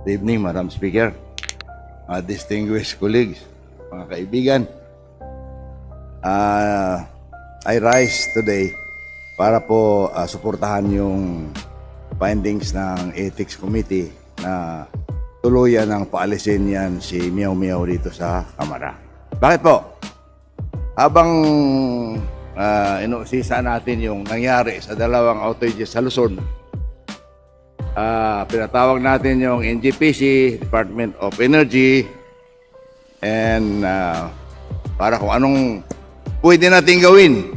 Good evening, Madam Speaker, distinguished colleagues, mga kaibigan. I rise today para po suportahan yung findings ng Ethics Committee na tuluyan ng paalisin yan si Miao Miao dito sa Kamara. Bakit po? Habang inuusisa natin yung nangyari sa dalawang outages sa Luzon, pinatawag natin yung NGPC, Department of Energy, and para kung anong pwede natin gawin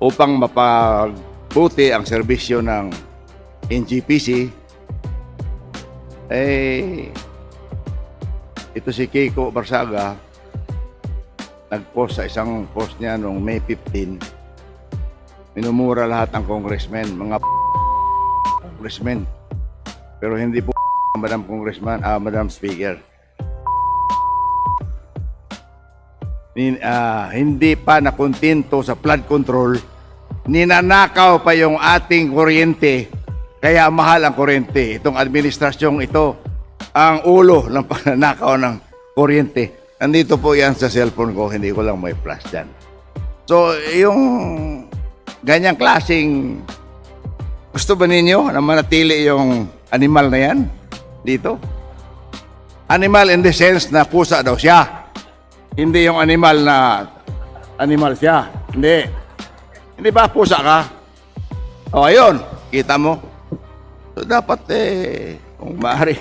upang mapagbuti ang serbisyo ng NGPC. Ito si Kiko Barsaga nag-post sa isang post niya noong May 15. Minumura lahat ng congressmen, mga congressmen. Pero hindi po Madam Congressman, Madam Speaker. Hindi pa nakontento sa flood control, ninanakaw pa yung ating kuryente, kaya mahal ang kuryente. Itong administrasyong ito, ang ulo ng pananakaw ng kuryente. Nandito po yan sa cellphone ko, hindi ko lang may flash dyan. So, yung ganyang klaseng, gusto ba ninyo na manatili yung animal na yan dito? Animal in the sense na pusa daw siya. Hindi yung animal na animal siya. Hindi. Hindi ba pusa ka? O, ayun. Kita mo? So, dapat kung maaari,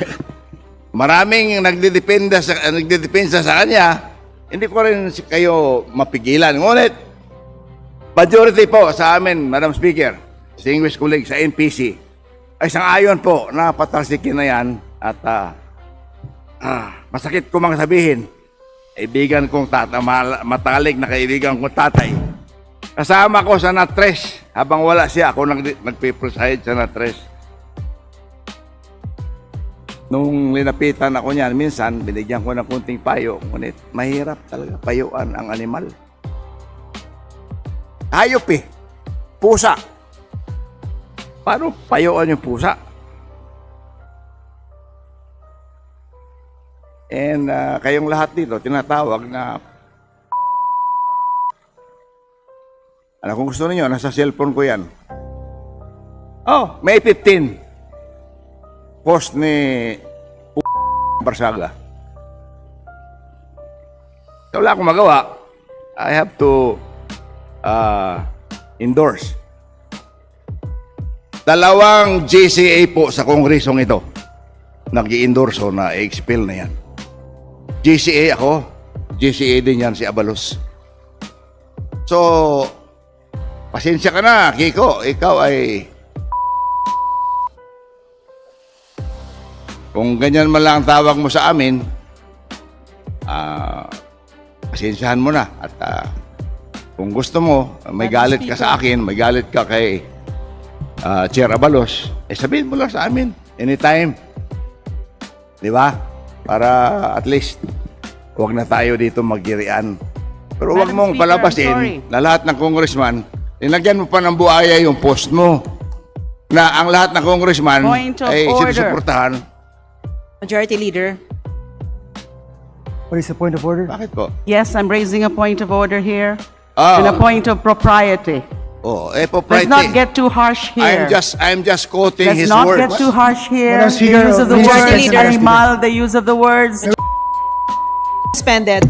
maraming nagdedepensa sa kanya, hindi ko rin kayo mapigilan. Ngunit, majority po sa amin, Madam Speaker, distinguished colleagues sa NPC, ay sang-ayon po na patalsikin na yan at masakit ko mang sabihin, kaibigan kong matalik na kaibigan kong tatay. Kasama ko sa Natres, habang wala siya, ako nagpipreside sa Natres. Nung linapitan ako niyan, minsan, binigyan ko ng kunting payo, ngunit mahirap talaga payuan ang animal. Hayop pusa. Paano payuan yung pusa? And kayong lahat dito, tinatawag na kung gusto niyo, nasa cellphone ko yan. Oh, May 15. Post ni Barsaga. So, wala akong magawa. I have to endorse. Dalawang GCA po sa kongresong ito nag-i-endorso na i-expel na yan. GCA ako, GCA din yan si Abalos. So, pasensya ka na, Kiko. Ikaw ay kung ganyan man lang ang tawag mo sa amin, pasensyahan mo na. At kung gusto mo, may galit ka sa akin, may galit ka kay Chair Abalos, sabihin mo lang sa amin, anytime. Di ba? Para at least, huwag na tayo dito magirian. Pero huwag mong palabasin na lahat ng congressman, nilagyan mo pa ng buhaya yung post mo, na ang lahat ng congressman ay sinusuportahan. Majority Leader. What is the point of order? Bakit po? Yes, I'm raising a point of order here. And a point of propriety. Propriety. Let's not get too harsh here. I'm just quoting Let's his not words. get too harsh here. Madam The Speaker, use of the Majority words Leader. animal, the use of the words. Suspended.